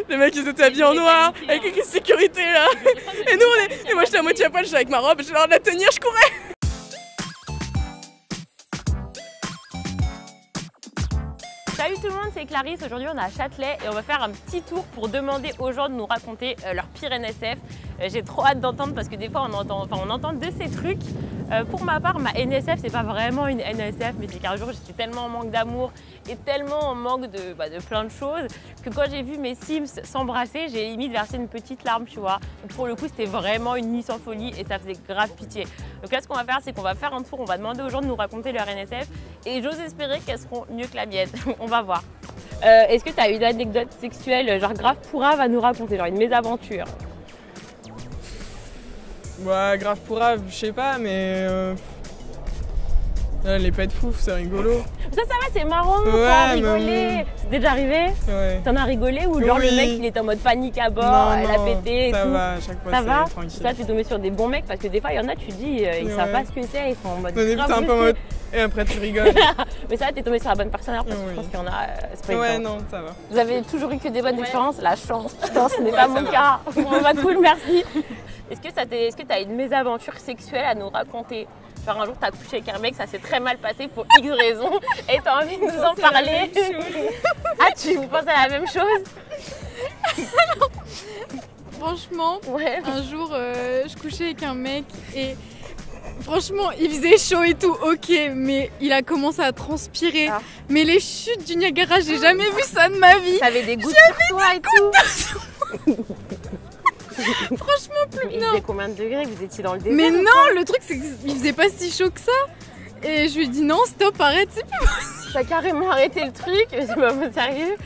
Les mecs ils étaient habillés en noir, avec une sécurité là. Et nous et moi j'étais à moitié à poil, j'étais avec ma robe, j'ai l'air de la tenir, je courais. Salut tout le monde, c'est Clarisse. Aujourd'hui on est à Châtelet et on va faire un petit tour pour demander aux gens de nous raconter leur pire NSF. J'ai trop hâte d'entendre parce que des fois on entend de ces trucs. Pour ma part, ma NSF c'est pas vraiment une NSF, mais c'est qu'un jour j'étais tellement en manque d'amour et tellement en manque de plein de choses que quand j'ai vu mes Sims s'embrasser, j'ai limite versé une petite larme, tu vois. Donc pour le coup c'était vraiment une nuit sans folie et ça faisait grave pitié. Donc là ce qu'on va faire c'est qu'on va faire un tour, on va demander aux gens de nous raconter leur NSF et j'ose espérer qu'elles seront mieux que la mienne. On va voir. Est-ce que tu as une anecdote sexuelle genre grave pourrave à nous raconter, genre une mésaventure? Ouais, grave pourrave, je sais pas, mais les pets de fou, c'est rigolo. Ça va, c'est marrant, ouais, faut rigoler. C'est déjà arrivé? Ouais. T'en as rigolé ou genre oui. Le mec il est en mode panique à bord, elle a pété et ça tout. va, à chaque fois ça va tranquille. Ça, tu es tombé sur des bons mecs parce que des fois il y en a, tu dis, ils savent pas ce que c'est, ils sont en mode. Au début, t'es un peu en mode. Et après, tu rigoles. Mais ça, t'es tombé sur la bonne personne alors parce que je pense qu'il y en a. C'est pas ouais, évident. non, ça va. Vous avez toujours eu que des bonnes expériences? La chance, putain, ce n'est pas mon cas. Bon, bah cool, merci. Est-ce que t'as une mésaventure sexuelle à nous raconter? Genre un jour t'as couché avec un mec, ça s'est très mal passé pour X raisons et t'as envie de nous en parler. Ah, vous pensez à la même chose? Franchement, ouais. Un jour je couchais avec un mec et franchement il faisait chaud et tout, ok, mais il a commencé à transpirer. Ah. Mais les chutes du Niagara, j'ai jamais vu ça de ma vie. T'avais des gouttes sur toi et tout. Franchement, plus il faisait combien de degrés? Vous étiez dans le désert? Mais non, le truc c'est qu'il faisait pas si chaud que ça. Et je lui ai dit non, stop, arrête, c'est plus possible. T'as carrément arrêté le truc? C'est pas sérieux?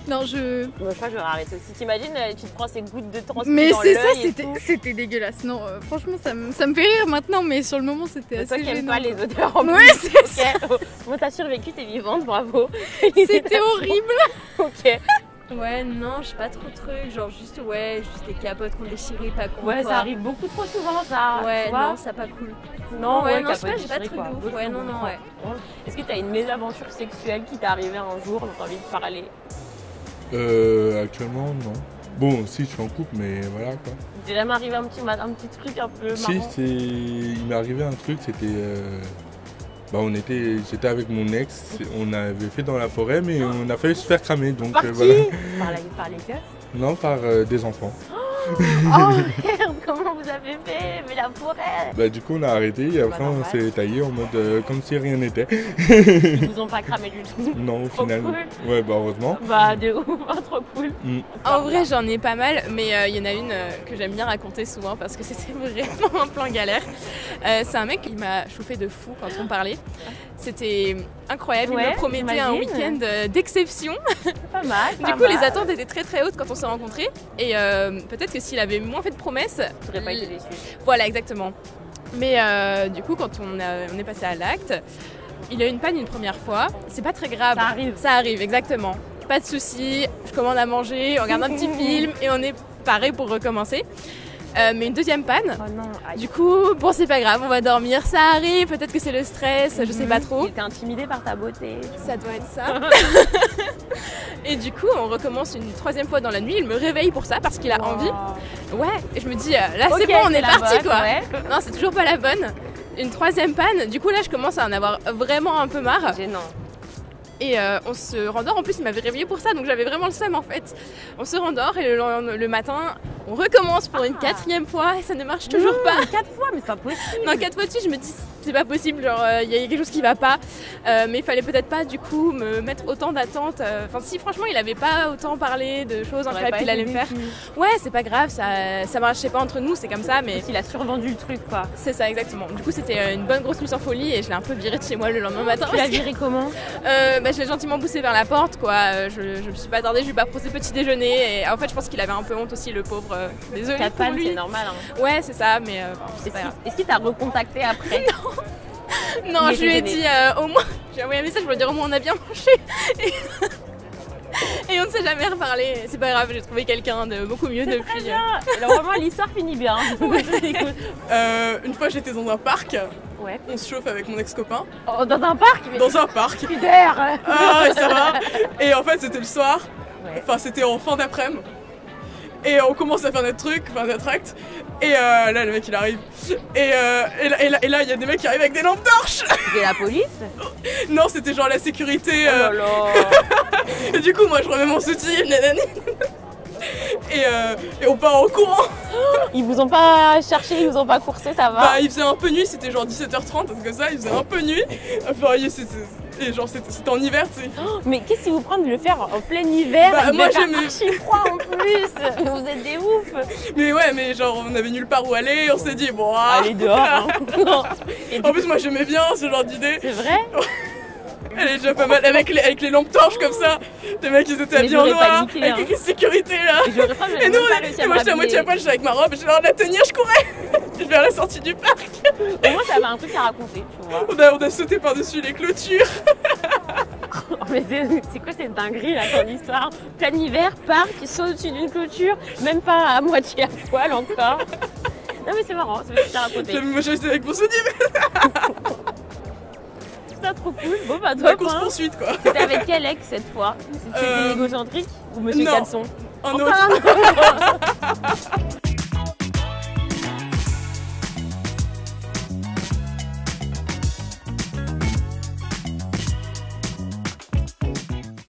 Non, je crois que j'aurais arrêté aussi. T'imagines, tu te prends ces gouttes de transpiration. Mais dans c'est ça, l'œil c'était dégueulasse. Non, franchement, ça me fait rire maintenant, mais sur le moment, c'était assez gênant. Toi qui aimes pas les odeurs en plus. Ouais, c'est ça. Moi, t'as survécu, t'es vivante, bravo. C'était horrible. Ok. Ouais, non, j'ai pas trop de trucs, genre juste des capotes qu'on déchirait, pas qu'on. Ouais, ça arrive beaucoup trop souvent, ça. Ouais, non, ça pas cool. Non, ouais, non, j'ai pas de trucs de ouf. Ouais, non, ouais. Est-ce que t'as une mésaventure sexuelle qui t'est arrivée un jour dont t'as envie de parler? Actuellement, non. Bon, si, je suis en couple, mais voilà quoi. T'es jamais arrivé un petit truc un peu marrant? Si, il m'est arrivé un truc, c'était. J'étais avec mon ex, on avait fait dans la forêt, mais on a failli se faire cramer. Donc, par qui? voilà. Par les keufs? Non, par des enfants. Oh merde, comment vous avez fait? Mais la forêt! Du coup, on a arrêté et après, on s'est taillé en mode comme si rien n'était. Ils vous ont pas cramé du tout? Non, au final. Cool. Ouais, heureusement. De ouf, trop cool. En vrai, j'en ai pas mal, mais il y en a une que j'aime bien raconter souvent parce que c'était vraiment un plan galère. C'est un mec qui m'a chauffé de fou quand on parlait. C'était incroyable, il me promettait un week-end d'exception. Pas mal. Du coup, les attentes étaient très très hautes quand on s'est rencontrés. Et peut-être que s'il avait moins fait de promesses, j'aurais pas été déçue. Voilà, exactement. Mais du coup, quand on est passé à l'acte, il a eu une panne une première fois. C'est pas très grave. Ça arrive, exactement. Pas de souci. Je commande à manger, on regarde un petit film et on est paré pour recommencer. Mais une deuxième panne. Oh non. Du coup, bon, c'est pas grave, on va dormir. Ça arrive, peut-être que c'est le stress, je sais pas trop. Il était intimidé par ta beauté. Ça doit être ça. Et du coup, on recommence une troisième fois dans la nuit. Il me réveille pour ça parce qu'il a envie. Ouais, et je me dis, là c'est bon, on est parti quoi. Ouais. Non, c'est toujours pas la bonne. Une troisième panne. Du coup, là, je commence à en avoir vraiment un peu marre. Gênant. Et on se rendort, en plus il m'avait réveillé pour ça, donc j'avais vraiment le seum en fait. On se rendort et le matin, on recommence pour une quatrième fois et ça ne marche toujours pas. 4 fois, mais c'est pas possible. Non, 4 fois dessus, je me dis c'est pas possible, genre il y a quelque chose qui va pas. Mais il fallait peut-être pas du coup me mettre autant d'attentes. Enfin si franchement il avait pas autant parlé de choses incroyables qu'il allait me faire. Ouais, c'est pas grave, ça marchait pas entre nous, c'est comme ça, mais... Il a survendu le truc quoi. C'est ça, exactement. Du coup c'était une bonne grosse nuit sans folie et je l'ai un peu viré de chez moi le lendemain matin. Tu l'as viré comment? Je l'ai gentiment poussé vers la porte quoi. Je me suis pas attardée, je lui ai pas posé petit déjeuner et en fait je pense qu'il avait un peu honte aussi le pauvre. Désolée pour lui. C'est normal hein. Ouais c'est ça mais est-ce qu'il t'a recontacté après? Non, je lui ai dit au moins, j'ai envoyé un message pour lui dire au moins on a bien mangé et on ne s'est jamais reparlé. C'est pas grave, j'ai trouvé quelqu'un de beaucoup mieux depuis. Très bien. Alors vraiment l'histoire finit bien. Une fois j'étais dans un parc. Ouais. On se chauffe avec mon ex-copain. Oh, dans un parc? Dans un parc. Pudeur. Ah ouais, ça va. Et en fait c'était le soir. Ouais. Enfin, c'était en fin d'après-midi. Et on commence à faire notre truc, enfin notre acte. Et là, le mec il arrive. Et là, il y a des mecs qui arrivent avec des lampes torches. C'était la police? Non, c'était genre la sécurité. Oh là là. Et du coup, moi je remets mon soutien, nanani. Et on part en courant. Ils vous ont pas cherché, ils vous ont pas coursé, ça va? Bah, il faisait un peu nuit, c'était genre 17h30, parce que ça, il faisait un peu nuit. Enfin, et genre, c'était en hiver, tu sais. Mais qu'est-ce qui vous prend de le faire en plein hiver? Bah, moi, j'aimais archi froid en plus. Vous êtes des oufs. Mais ouais, mais genre, on avait nulle part où aller, on s'est dit, bon. Allez dehors. Hein. En plus, moi, j'aimais bien ce genre d'idée. C'est vrai? Elle est déjà pas mal avec les lampes torches comme ça. Les mecs ils étaient habillés en noir, paniqué, avec hein. une sécurité là. Et nous, moi j'étais à moitié à poil, j'étais avec ma robe, j'ai l'air de la tenir, je courais vers la sortie du parc. Au moins t'avais un truc à raconter, tu vois. On a sauté par-dessus les clôtures. Mais c'est quoi cette dinguerie là, ton histoire? Plein hiver, parc, saut au-dessus d'une clôture, même pas à moitié à poil encore. Non mais c'est marrant, c'est ce que t'as raconté. Moi j'étais avec mon soutien. Putain, trop cool. Bon bah La top, course hein. poursuite quoi. C'était avec quel ex cette fois? C'était égocentrique ou Monsieur non. Caleçon? Un Encore autre. un autre.